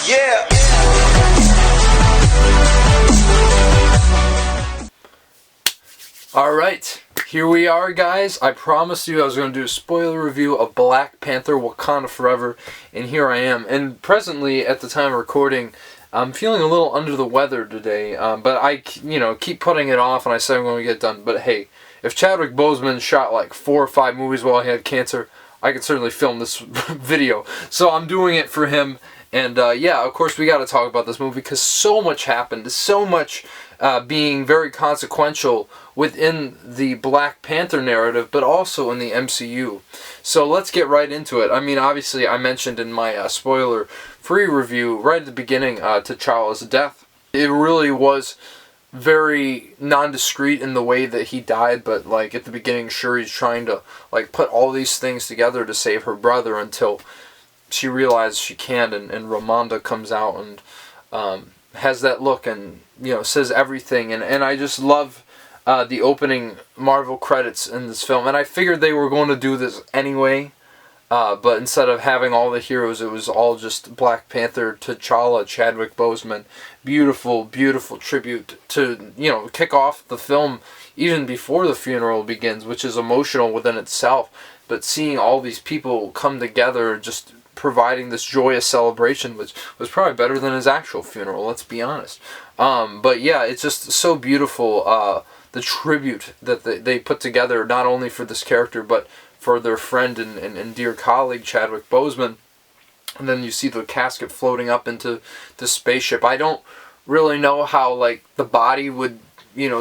Yeah. Alright, here we are, guys. I promised you I was going to do a spoiler review of Black Panther Wakanda Forever, and here I am. And presently, at the time of recording, I'm feeling a little under the weather today, but I, keep putting it off, and I said I'm going to get it done. But hey, if Chadwick Boseman shot like 4 or 5 movies while he had cancer, I could certainly film this video. So I'm doing it for him, and yeah, of course we got to talk about this movie because so much happened, so much being very consequential within the Black Panther narrative, but also in the MCU. So let's get right into it. I mean, obviously, I mentioned in my spoiler-free review right at the beginning T'Challa's death. It really was very nondescript in the way that he died, but like at the beginning, Shuri's trying to like put all these things together to save her brother until she realizes she can't, and Ramonda comes out and has that look and says everything, and I just love the opening Marvel credits in this film, and I figured they were going to do this anyway, but instead of having all the heroes, it was all just Black Panther, T'Challa, Chadwick Boseman. Beautiful, beautiful tribute to kick off the film even before the funeral begins, which is emotional within itself, but seeing all these people come together just providing this joyous celebration, which was probably better than his actual funeral, let's be honest. But yeah, it's just so beautiful, the tribute that they put together, not only for this character, but for their friend and dear colleague, Chadwick Boseman. And then you see the casket floating up into the spaceship. I don't really know how, like, the body would,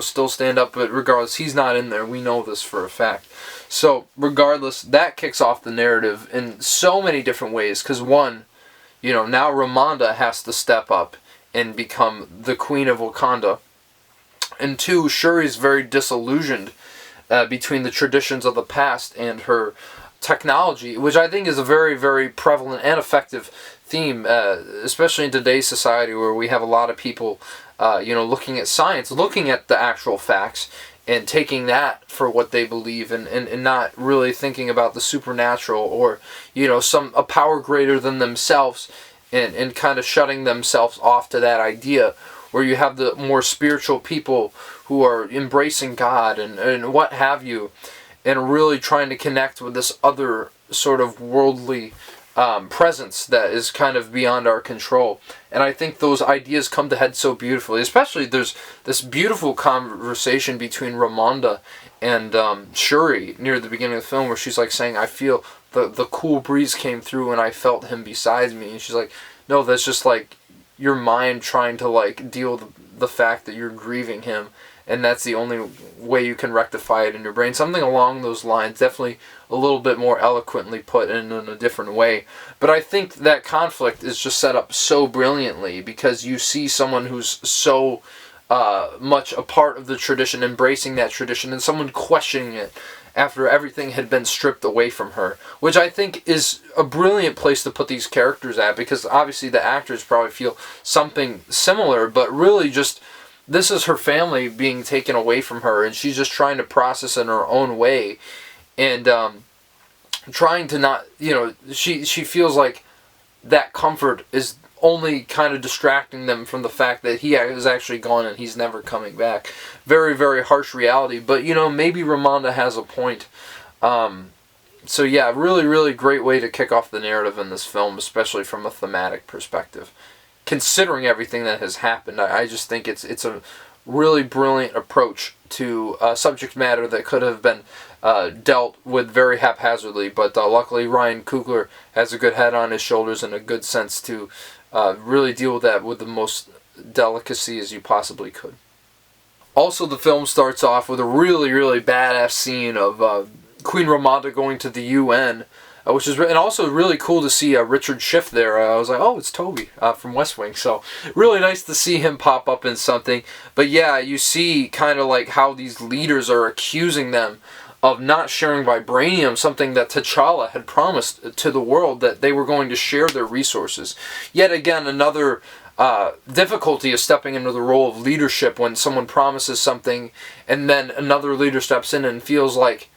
still stand up, but regardless, he's not in there. We know this for a fact. So, regardless, that kicks off the narrative in so many different ways. Because one, now Ramonda has to step up and become the Queen of Wakanda. And two, Shuri's very disillusioned between the traditions of the past and her technology, which I think is a very, very prevalent and effective theme, especially in today's society where we have a lot of people, looking at science, looking at the actual facts, and taking that for what they believe, and not really thinking about the supernatural or, a power greater than themselves, and kind of shutting themselves off to that idea, where you have the more spiritual people who are embracing God and what have you, and really trying to connect with this other sort of worldly presence that is kind of beyond our control. And I think those ideas come to head so beautifully. Especially there's this beautiful conversation between Ramonda and Shuri near the beginning of the film, where she's like saying, I feel the cool breeze came through and I felt him beside me. And she's like, no, that's just like your mind trying to like deal with the fact that you're grieving him, and that's the only way you can rectify it in your brain. Something along those lines, definitely a little bit more eloquently put in a different way. But I think that conflict is just set up so brilliantly, because you see someone who's so much a part of the tradition, embracing that tradition, and someone questioning it after everything had been stripped away from her, which I think is a brilliant place to put these characters at, because obviously the actors probably feel something similar, but really just this is her family being taken away from her, and she's just trying to process in her own way, and trying to not, she feels like that comfort is only kind of distracting them from the fact that he is actually gone and he's never coming back. Very, very harsh reality, but maybe Ramonda has a point. So yeah, really, really great way to kick off the narrative in this film, especially from a thematic perspective. Considering everything that has happened, I just think it's a really brilliant approach to subject matter that could have been dealt with very haphazardly, but luckily Ryan Coogler has a good head on his shoulders and a good sense to really deal with that with the most delicacy as you possibly could. Also, the film starts off with a really, really badass scene of Queen Ramonda going to the UN, which is and also really cool to see Richard Schiff there. I was like, oh, it's Toby from West Wing. So really nice to see him pop up in something. But yeah, you see kind of like how these leaders are accusing them of not sharing vibranium, something that T'Challa had promised to the world that they were going to share their resources. Yet again, another difficulty is stepping into the role of leadership when someone promises something and then another leader steps in and feels like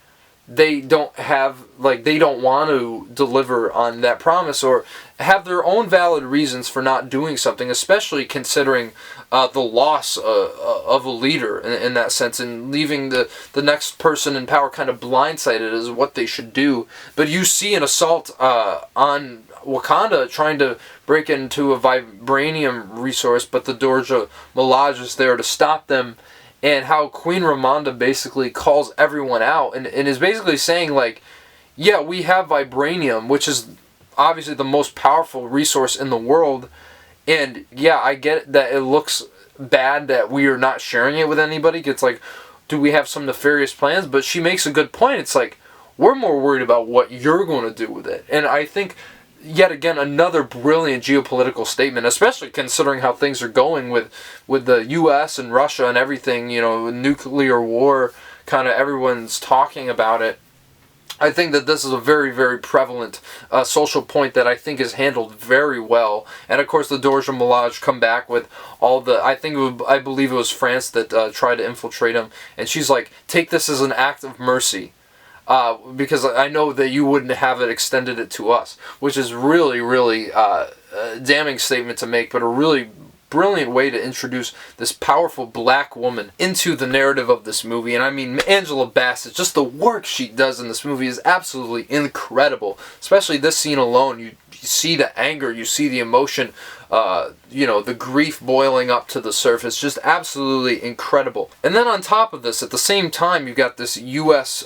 they don't want to deliver on that promise, or have their own valid reasons for not doing something, especially considering the loss of a leader in that sense, and leaving the next person in power kind of blindsided as what they should do. But you see an assault on Wakanda trying to break into a vibranium resource, but the Dora Milaje is there to stop them. And how Queen Ramonda basically calls everyone out and is basically saying, like, yeah, we have vibranium, which is obviously the most powerful resource in the world. And yeah, I get it that it looks bad that we are not sharing it with anybody. It's like, do we have some nefarious plans? But she makes a good point. It's like, we're more worried about what you're going to do with it. And I think, yet again, another brilliant geopolitical statement, especially considering how things are going with the U.S. and Russia and everything, nuclear war, kind of everyone's talking about it. I think that this is a very, very prevalent social point that I think is handled very well. And of course, the Dora Milaje come back with all the, I believe it was France that tried to infiltrate him. And she's like, take this as an act of mercy. Because I know that you wouldn't have extended it to us, which is really, really a damning statement to make, but a really brilliant way to introduce this powerful black woman into the narrative of this movie. And I mean, Angela Bassett, just the work she does in this movie is absolutely incredible. Especially this scene alone, you see the anger, you see the emotion, the grief boiling up to the surface, just absolutely incredible. And then on top of this, at the same time, you got this U.S.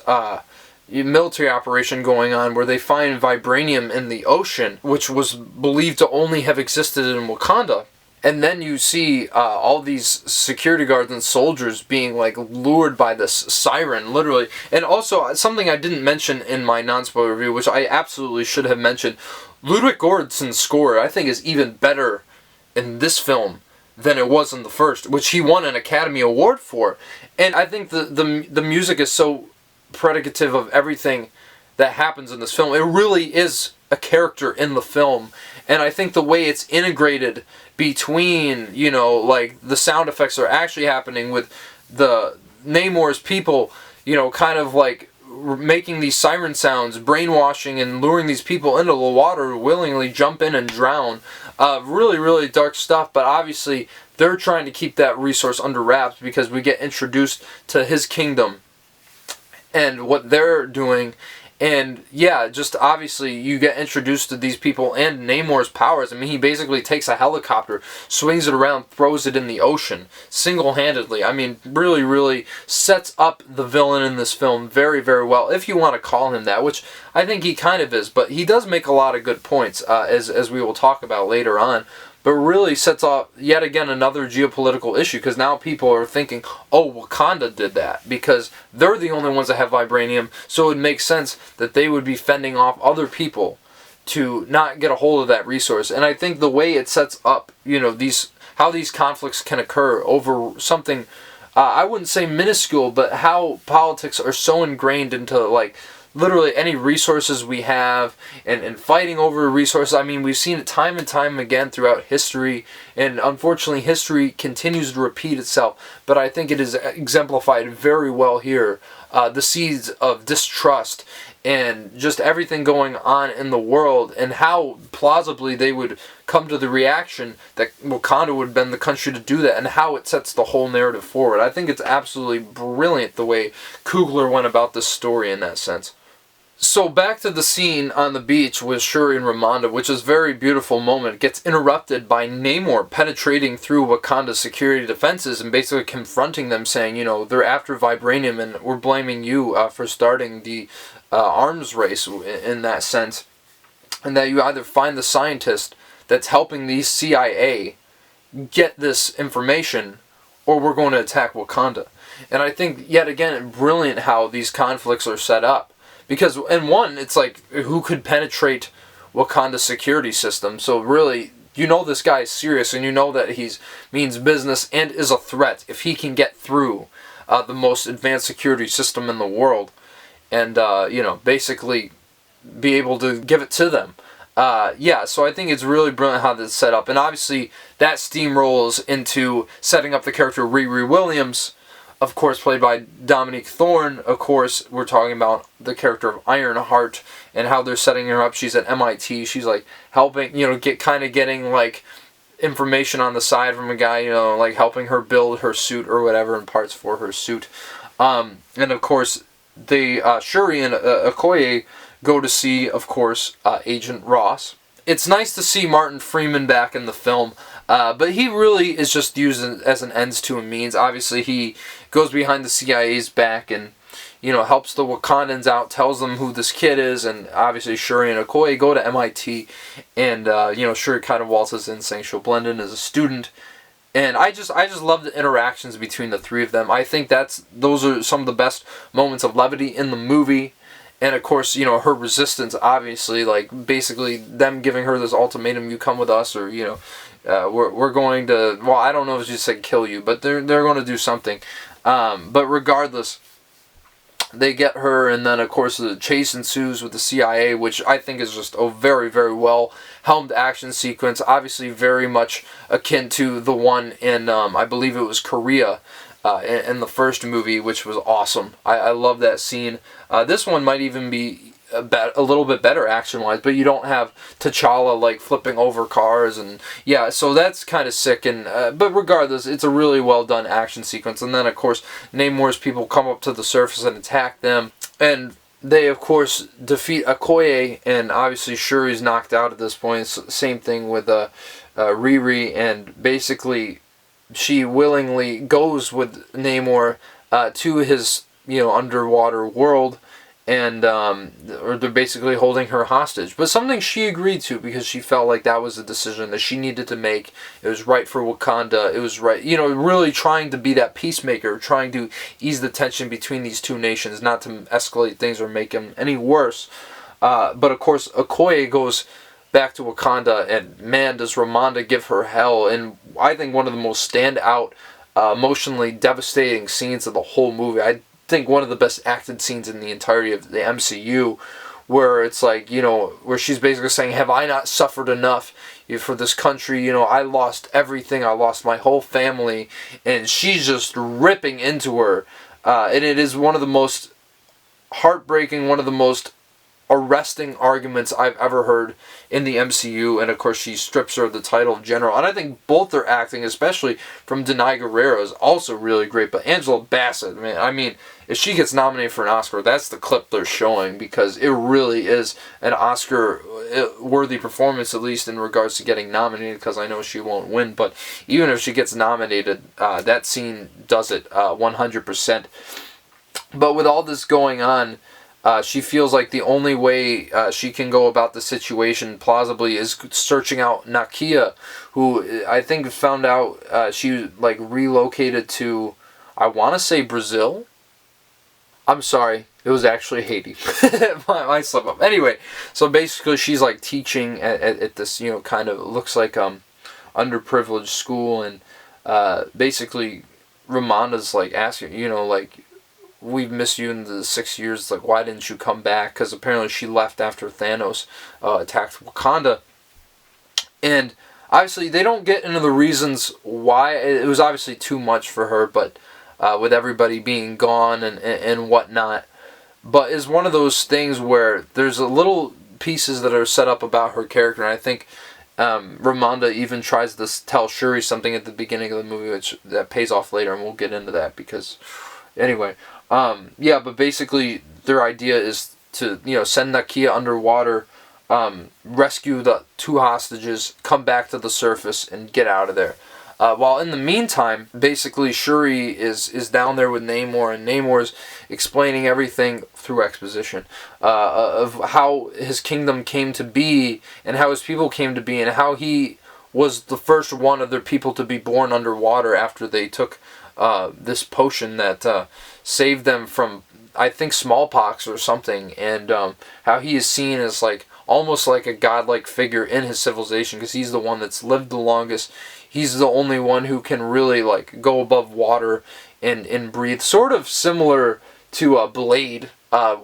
Military operation going on where they find vibranium in the ocean, which was believed to only have existed in Wakanda. And then you see all these security guards and soldiers being like lured by this siren, literally. And also, something I didn't mention in my non-spoiler review, which I absolutely should have mentioned, Ludwig Gordonson's score, I think, is even better in this film than it was in the first, which he won an Academy Award for. And I think the music is so predicative of everything that happens in this film. It really is a character in the film, and I think the way it's integrated between, the sound effects are actually happening with the Namor's people, kind of like making these siren sounds, brainwashing and luring these people into the water to willingly jump in and drown. Really, really dark stuff, but obviously they're trying to keep that resource under wraps because we get introduced to his kingdom and what they're doing. And yeah, just obviously you get introduced to these people and Namor's powers. I mean, he basically takes a helicopter, swings it around, throws it in the ocean, single-handedly. I mean, really, really sets up the villain in this film very, very well, if you want to call him that, which I think he kind of is. But he does make a lot of good points, as we will talk about later on. But really sets off, yet again, another geopolitical issue, because now people are thinking, oh, Wakanda did that, because they're the only ones that have vibranium, so it would make sense that they would be fending off other people to not get a hold of that resource. And I think the way it sets up, how these conflicts can occur over something, I wouldn't say minuscule, but how politics are so ingrained into, literally any resources we have, and fighting over resources. I mean, we've seen it time and time again throughout history, and unfortunately history continues to repeat itself, but I think it is exemplified very well here. The seeds of distrust and just everything going on in the world, and how plausibly they would come to the reaction that Wakanda would have been the country to do that, and how it sets the whole narrative forward. I think it's absolutely brilliant the way Coogler went about this story in that sense. So back to the scene on the beach with Shuri and Ramonda, which is a very beautiful moment, gets interrupted by Namor penetrating through Wakanda's security defenses and basically confronting them, saying, they're after vibranium and we're blaming you for starting the arms race in that sense. And that you either find the scientist that's helping the CIA get this information, or we're going to attack Wakanda. And I think, yet again, brilliant how these conflicts are set up. Because, in one, it's like, who could penetrate Wakanda's security system? So really, this guy is serious, and that he means business and is a threat if he can get through the most advanced security system in the world. And, basically be able to give it to them. So I think it's really brilliant how this is set up. And obviously, that steamrolls into setting up the character Riri Williams, of course, played by Dominique Thorne. Of course, we're talking about the character of Ironheart and how they're setting her up. She's at MIT. She's like helping, getting like information on the side from a guy, like helping her build her suit or whatever, and parts for her suit. And of course, Shuri and Okoye go to see, of course, Agent Ross. It's nice to see Martin Freeman back in the film, but he really is just used as an ends to a means. Obviously, he goes behind the CIA's back and, helps the Wakandans out, tells them who this kid is, and obviously Shuri and Okoye go to MIT, and, Shuri kind of waltzes in saying she'll blend in as a student. And I just love the interactions between the three of them. I think those are some of the best moments of levity in the movie. And of course, her resistance, obviously, like basically them giving her this ultimatum: you come with us, or we're going to. Well, I don't know if she said kill you, but they're going to do something. But regardless, they get her, and then of course the chase ensues with the CIA, which I think is just a very, very well helmed action sequence. Obviously, very much akin to the one in I believe it was Korea. In the first movie, which was awesome. I love that scene. This one might even be a little bit better action-wise, but you don't have T'Challa like flipping over cars, and yeah, so that's kind of sick. And but regardless, it's a really well done action sequence. And then of course, Namor's people come up to the surface and attack them, and they of course defeat Okoye, and obviously Shuri's knocked out at this point. Same thing with Riri, and basically she willingly goes with Namor to his underwater world, and or they're basically holding her hostage. But something she agreed to because she felt like that was a decision that she needed to make. It was right for Wakanda. It was right, really trying to be that peacemaker, trying to ease the tension between these two nations, not to escalate things or make them any worse. But of course, Okoye goes back to Wakanda, and man, does Ramonda give her hell. And I think one of the most standout, emotionally devastating scenes of the whole movie. I think one of the best acted scenes in the entirety of the MCU, where it's like, where she's basically saying, have I not suffered enough for this country? I lost everything. I lost my whole family. And she's just ripping into her. And it is one of the most heartbreaking, one of the most arresting arguments I've ever heard in the MCU. And of course she strips her of the title of general, and I think both their acting, especially from Danai Gurira, is also really great. But Angela Bassett, man, I mean, if she gets nominated for an Oscar, that's the clip they're showing, because it really is an Oscar worthy performance, at least in regards to getting nominated, because I know she won't win, but even if she gets nominated, that scene does it 100%. But with all this going on, she feels like the only way she can go about the situation plausibly is searching out Nakia, who I think found out she like relocated to, I want to say Brazil. I'm sorry, it was actually Haiti. my slip up. Anyway, so basically she's like teaching at this, kind of looks like underprivileged school, and basically Ramonda's like asking, like, we've missed you in the 6 years, like, why didn't you come back? Because apparently she left after Thanos attacked Wakanda. And obviously they don't get into the reasons why. It was obviously too much for her, but with everybody being gone and whatnot. But it's one of those things where there's a little pieces that are set up about her character, and I think Ramonda even tries to tell Shuri something at the beginning of the movie, which that pays off later, and we'll get into that because, anyway. Yeah, but basically their idea is to, send Nakia underwater, rescue the two hostages, come back to the surface, and get out of there. While in the meantime, basically Shuri is down there with Namor, and Namor's explaining everything through exposition of how his kingdom came to be, and how his people came to be, and how he was the first one of their people to be born underwater after they took this potion that saved them from, I think, smallpox or something, and how he is seen as like almost like a godlike figure in his civilization, because he's the one that's lived the longest. He's the only one who can really like go above water and breathe, sort of similar to Blade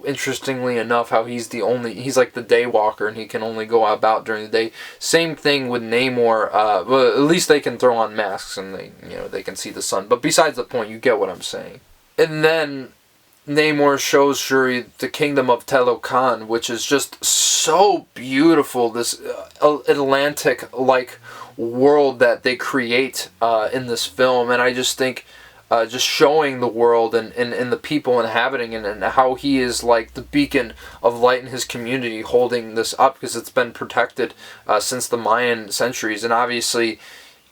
Interestingly enough, how he's like the day walker and he can only go about during the day. Same thing with Namor. Well, at least they can throw on masks and they can see the sun. But besides the point, you get what I'm saying. And then Namor shows Shuri the kingdom of Tenoch, which is just so beautiful. This Atlantic-like world that they create in this film, and I just think just showing the world and the people inhabiting it, and how he is like the beacon of light in his community, holding this up because it's been protected since the Mayan centuries. And obviously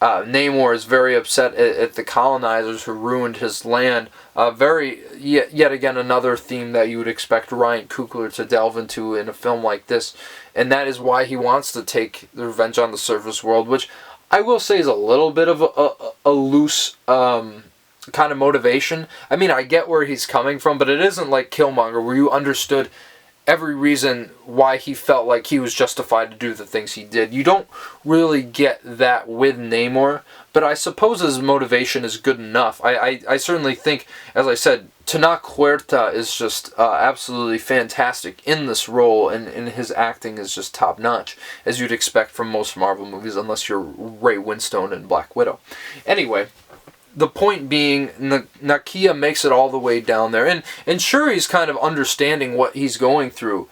Namor is very upset at the colonizers who ruined his land. Yet again, another theme that you would expect Ryan Coogler to delve into in a film like this, and that is why he wants to take the revenge on the surface world, which I will say is a little bit of a loose kind of motivation. I mean, I get where he's coming from, but it isn't like Killmonger, where you understood every reason why he felt like he was justified to do the things he did. You don't really get that with Namor, but I suppose his motivation is good enough. I certainly think, as I said, Tenoch Huerta is just absolutely fantastic in this role, and his acting is just top-notch, as you'd expect from most Marvel movies, unless you're Ray Winston and Black Widow. Anyway, the point being, Nakia makes it all the way down there, and Shuri's kind of understanding what he's going through,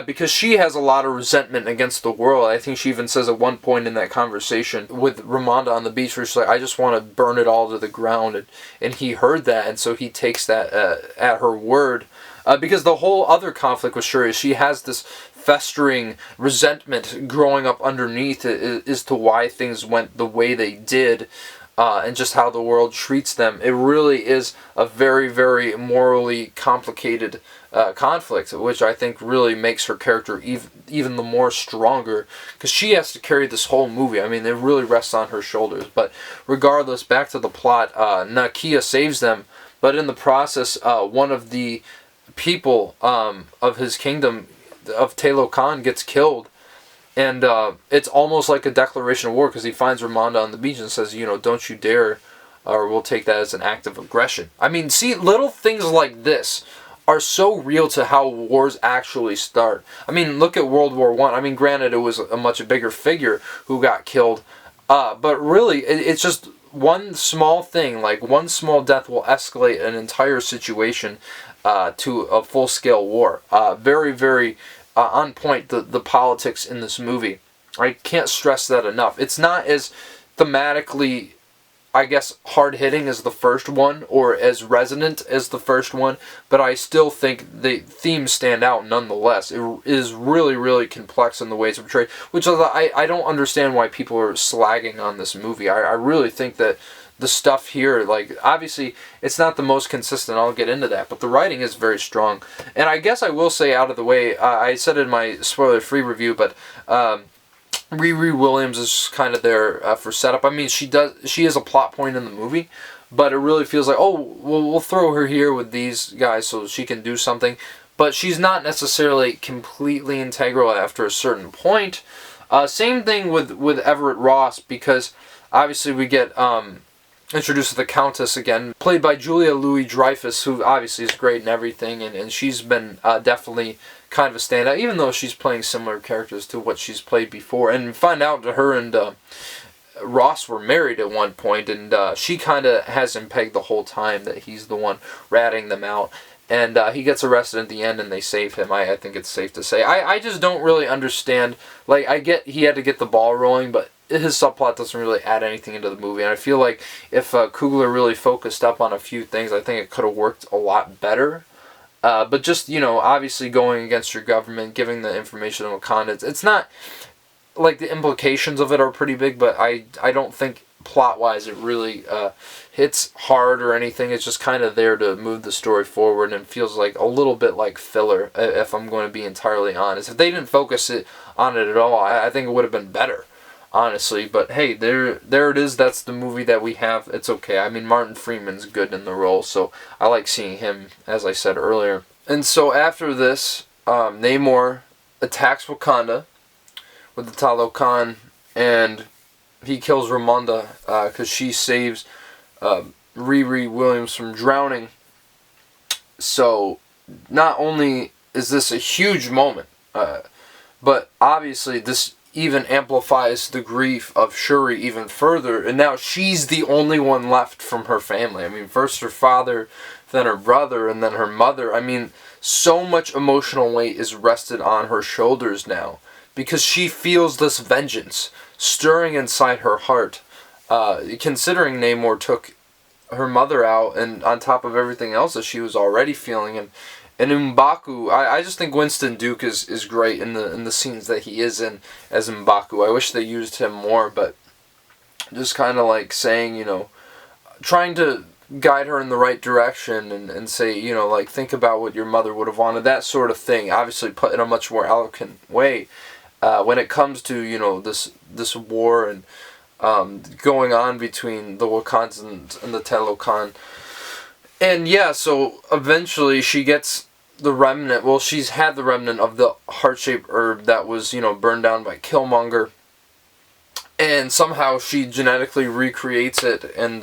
because she has a lot of resentment against the world. I think she even says at one point in that conversation with Ramonda on the beach, where she's like, I just want to burn it all to the ground, and he heard that, and so he takes that at her word, because the whole other conflict with Shuri is she has this festering resentment growing up underneath as to why things went the way they did, and just how the world treats them. It really is a very, very morally complicated conflict, which I think really makes her character even the more stronger, because she has to carry this whole movie. I mean, it really rests on her shoulders. But regardless, back to the plot, Nakia saves them, but in the process, one of the people of his kingdom, of Tenoch, gets killed. And it's almost like a declaration of war, because he finds Ramonda on the beach and says, don't you dare, or we'll take that as an act of aggression. I mean, see, little things like this are so real to how wars actually start. I mean, look at World War I. I mean, granted, it was a much bigger figure who got killed, but really, it's just one small thing, like one small death will escalate an entire situation to a full-scale war. Very, very on point, the politics in this movie. I can't stress that enough. It's not as thematically, I guess, hard-hitting as the first one, or as resonant as the first one, but I still think the themes stand out nonetheless. It is really, really complex in the ways of portrayed, which I don't understand why people are slagging on this movie. I really think that the stuff here, like, obviously, it's not the most consistent, I'll get into that, but the writing is very strong. And I guess I will say out of the way, I said in my spoiler-free review, but Riri Williams is kind of there for setup. I mean, she is a plot point in the movie, but it really feels like, oh, we'll throw her here with these guys so she can do something. But she's not necessarily completely integral after a certain point. Same thing with Everett Ross, because obviously we get introduced to the Countess again, played by Julia Louis-Dreyfus, who obviously is great and everything, and she's been definitely kind of a standout, even though she's playing similar characters to what she's played before. And find out that her and Ross were married at one point, and she kind of has him pegged the whole time that he's the one ratting them out. And he gets arrested at the end, and they save him. I think it's safe to say. I just don't really understand. Like, I get he had to get the ball rolling, but his subplot doesn't really add anything into the movie. And I feel like if Coogler really focused up on a few things, I think it could have worked a lot better. But just, obviously going against your government, giving the information on Wakanda, it's not, like, the implications of it are pretty big, but I don't think plot-wise it really hits hard or anything. It's just kind of there to move the story forward, and feels like a little bit like filler, if I'm going to be entirely honest. If they didn't focus on it at all, I think it would have been better, honestly. But hey, there it is. That's the movie that we have. It's okay. I mean, Martin Freeman's good in the role, so I like seeing him, as I said earlier. And so after this, Namor attacks Wakanda with the Talokan, and he kills Ramonda because she saves Riri Williams from drowning. So not only is this a huge moment, but obviously this even amplifies the grief of Shuri even further, and now she's the only one left from her family. I mean, first her father, then her brother, and then her mother. I mean, so much emotional weight is rested on her shoulders now, because she feels this vengeance stirring inside her heart, considering Namor took her mother out, and on top of everything else that she was already feeling. And M'Baku, I just think Winston Duke is great in the scenes that he is in as M'Baku. I wish they used him more, but just kind of like saying, you know, trying to guide her in the right direction and say, you know, like, think about what your mother would have wanted, that sort of thing. Obviously put in a much more eloquent way when it comes to, you know, this war and going on between the Wakandans and the Tenoch. And yeah, so eventually she gets the remnant. Well, she's had the remnant of the heart-shaped herb that was, you know, burned down by Killmonger. And somehow she genetically recreates it and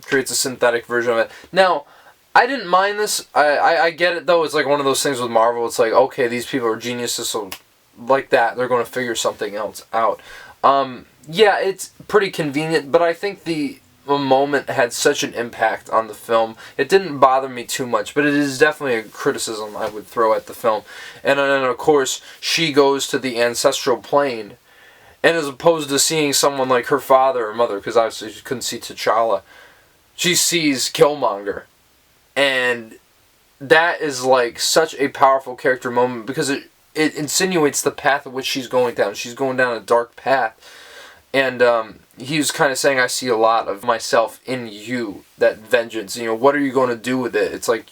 creates a synthetic version of it. Now, I didn't mind this. I get it, though. It's like one of those things with Marvel. It's like, okay, these people are geniuses, so like that, they're going to figure something else out. Yeah, it's pretty convenient, but I think the moment had such an impact on the film. It didn't bother me too much, but it is definitely a criticism I would throw at the film. And then, of course, she goes to the ancestral plane, and as opposed to seeing someone like her father or mother, because obviously she couldn't see T'Challa, she sees Killmonger. And that is like such a powerful character moment, because it insinuates the path of which she's going down. She's going down a dark path. And he was kind of saying, I see a lot of myself in you, that vengeance. You know, what are you going to do with it? It's like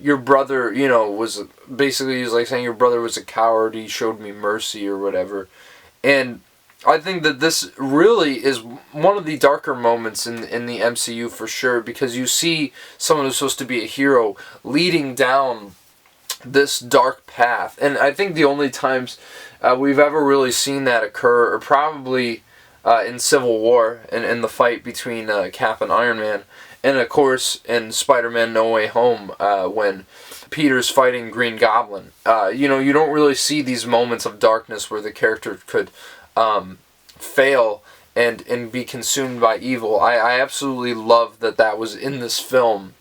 your brother, you know, was basically, he was like saying your brother was a coward, he showed me mercy or whatever. And I think that this really is one of the darker moments in the MCU for sure, because you see someone who's supposed to be a hero leading down this dark path. And I think the only times we've ever really seen that occur are probably in Civil War and in the fight between Cap and Iron Man, and of course in Spider-Man No Way Home when Peter's fighting Green Goblin. You know, you don't really see these moments of darkness where the character could fail and be consumed by evil. I absolutely love that was in this film,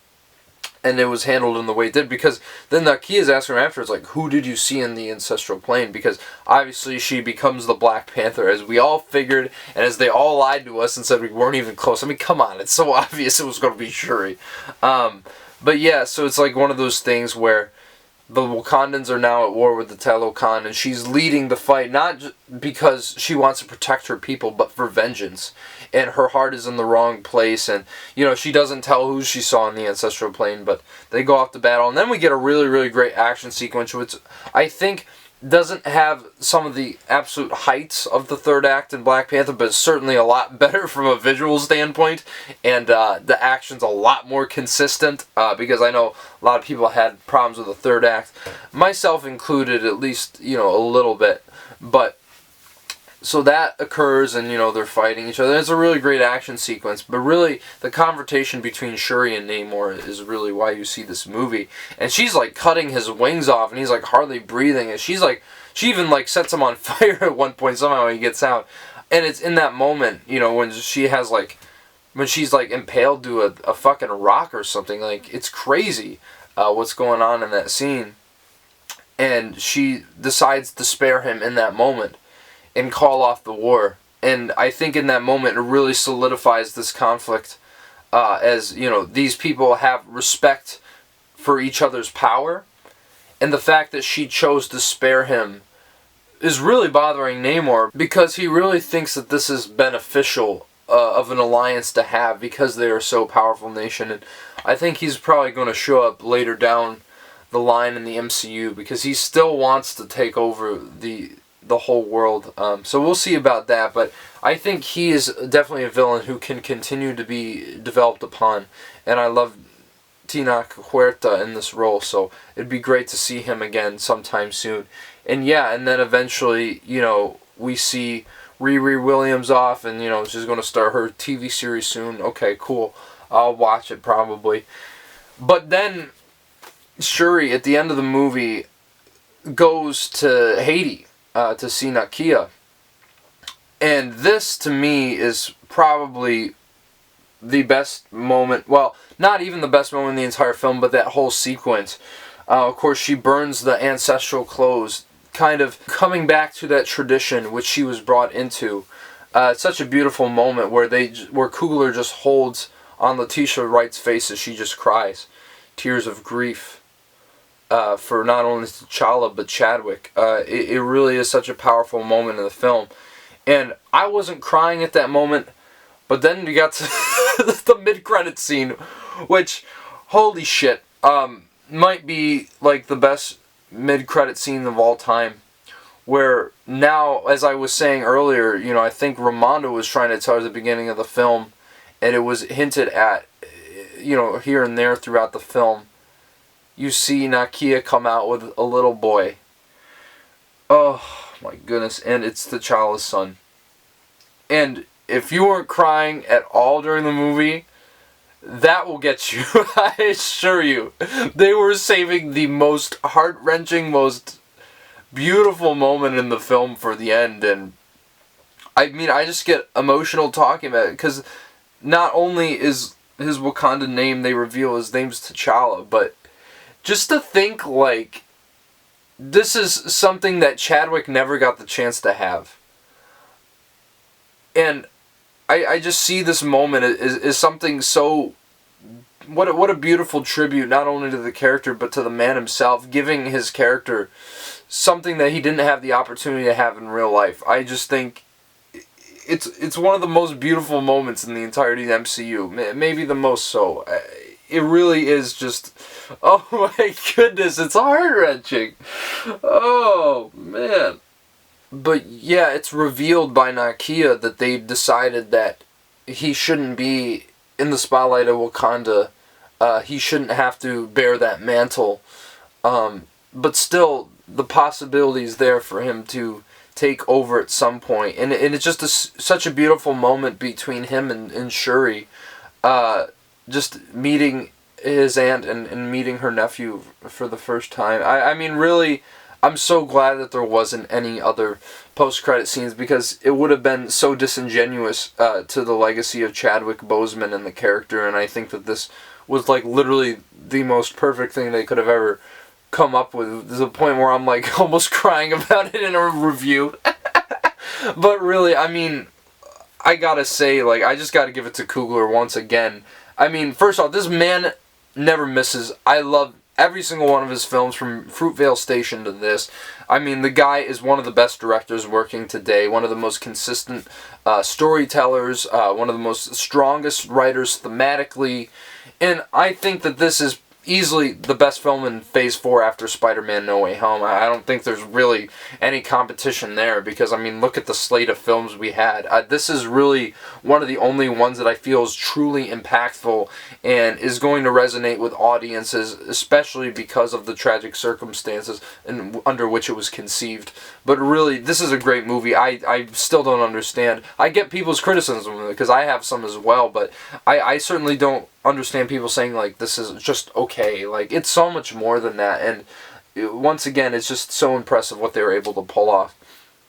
and it was handled in the way it did, because then Nakia is asking her afterwards, like, who did you see in the ancestral plane? Because obviously she becomes the Black Panther, as we all figured, and as they all lied to us and said we weren't even close. I mean, come on, it's so obvious it was going to be Shuri. But yeah, so it's like one of those things where the Wakandans are now at war with the Tenoch, and she's leading the fight, not because she wants to protect her people, but for vengeance. And her heart is in the wrong place, and, you know, she doesn't tell who she saw in the ancestral plane, but they go off to battle. And then we get a really, really great action sequence, which I think doesn't have some of the absolute heights of the third act in Black Panther, but it's certainly a lot better from a visual standpoint, and the action's a lot more consistent, because I know a lot of people had problems with the third act, myself included, at least, you know, a little bit. But so that occurs, and, you know, they're fighting each other. It's a really great action sequence, but really the confrontation between Shuri and Namor is really why you see this movie. And she's like cutting his wings off, and he's like hardly breathing, and she's like, she even like sets him on fire at one point somehow when he gets out. And it's in that moment, you know, when she has like, when she's like impaled to a fucking rock or something, like, it's crazy what's going on in that scene. And she decides to spare him in that moment and call off the war. And I think in that moment it really solidifies this conflict, as, you know, these people have respect for each other's power, and the fact that she chose to spare him is really bothering Namor, because he really thinks that this is beneficial of an alliance to have, because they are so powerful nation. And I think he's probably going to show up later down the line in the MCU, because he still wants to take over the whole world. So we'll see about that, but I think he is definitely a villain who can continue to be developed upon, and I love Tenoch Huerta in this role, so it'd be great to see him again sometime soon. And yeah, and then eventually, you know, we see Riri Williams off, and, you know, she's going to start her TV series soon. Okay, cool. I'll watch it probably. But then Shuri, at the end of the movie, goes to Haiti to see Nakia. And this, to me, is probably the best moment. Well, not even the best moment in the entire film, but that whole sequence. Of course, she burns the ancestral clothes, kind of coming back to that tradition which she was brought into. It's such a beautiful moment where Coogler just holds on Letitia Wright's face as she just cries. Tears of grief for not only T'Challa but Chadwick. It really is such a powerful moment in the film. And I wasn't crying at that moment, but then we got to the mid-credit scene, which, holy shit, might be like the best mid-credit scene of all time. Where now, as I was saying earlier, you know, I think Ramonda was trying to tell at the beginning of the film, and it was hinted at, you know, here and there throughout the film. You see Nakia come out with a little boy. Oh my goodness, and it's T'Challa's son. And if you weren't crying at all during the movie, that will get you, I assure you. They were saving the most heart-wrenching, most beautiful moment in the film for the end, and I mean, I just get emotional talking about it, because not only is his Wakanda name, they reveal his name's T'Challa, but just to think, like, this is something that Chadwick never got the chance to have. And I just see this moment as something so... What a beautiful tribute, not only to the character, but to the man himself, giving his character something that he didn't have the opportunity to have in real life. I just think it's one of the most beautiful moments in the entirety of the MCU. Maybe the most so. It really is just... Oh my goodness, it's heart-wrenching. Oh, man. But yeah, it's revealed by Nakia that they decided that he shouldn't be in the spotlight of Wakanda. He shouldn't have to bear that mantle. But still, the possibility is there for him to take over at some point. And it's just such a beautiful moment between him and Shuri. Just meeting his aunt and meeting her nephew for the first time. I mean, really... I'm so glad that there wasn't any other post-credit scenes, because it would have been so disingenuous to the legacy of Chadwick Boseman and the character, and I think that this was like literally the most perfect thing they could have ever come up with. There's a point where I'm like almost crying about it in a review. But really, I mean, I gotta say, like, I just gotta give it to Coogler once again. I mean, first off, this man never misses. I love every single one of his films, from Fruitvale Station to this. I mean, the guy is one of the best directors working today, one of the most consistent storytellers, one of the most strongest writers thematically, and I think that this is easily the best film in Phase 4 after Spider-Man No Way Home. I don't think there's really any competition there, because, I mean, look at the slate of films we had. This is really one of the only ones that I feel is truly impactful and is going to resonate with audiences, especially because of the tragic circumstances under which it was conceived. But really, this is a great movie. I still don't understand. I get people's criticism of it, because I have some as well, but I certainly don't understand people saying, like, this is just okay. Like, it's so much more than that, and once again, it's just so impressive what they were able to pull off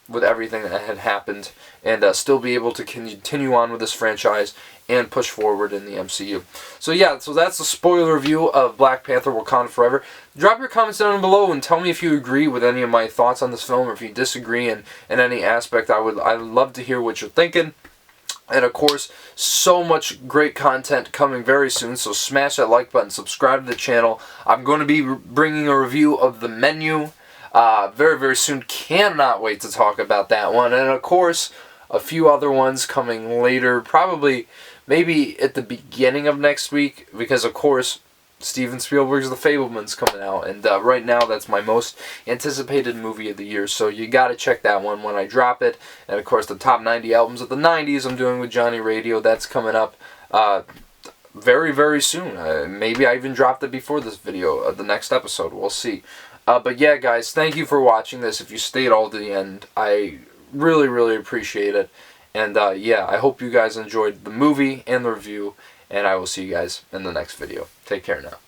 with everything that had happened, and still be able to continue on with this franchise and push forward in the MCU. So yeah, so that's the spoiler review of Black Panther Wakanda Forever. Drop your comments down below and tell me if you agree with any of my thoughts on this film, or if you disagree in any aspect. I'd love to hear what you're thinking. And of course, so much great content coming very soon, so smash that like button, subscribe to the channel. I'm going to be bringing a review of The Menu very, very soon. Cannot wait to talk about that one. And of course, a few other ones coming later, probably maybe at the beginning of next week, because of course, Steven Spielberg's The Fabelmans coming out, and right now that's my most anticipated movie of the year, so you gotta check that one when I drop it. And of course, the top 90 albums of the 90s I'm doing with Johnny Radio, that's coming up very, very soon. Maybe I even dropped it before this video, the next episode, we'll see. But yeah, guys, thank you for watching this. If you stayed all to the end, I really, really appreciate it. And yeah, I hope you guys enjoyed the movie and the review, and I will see you guys in the next video. Take care now.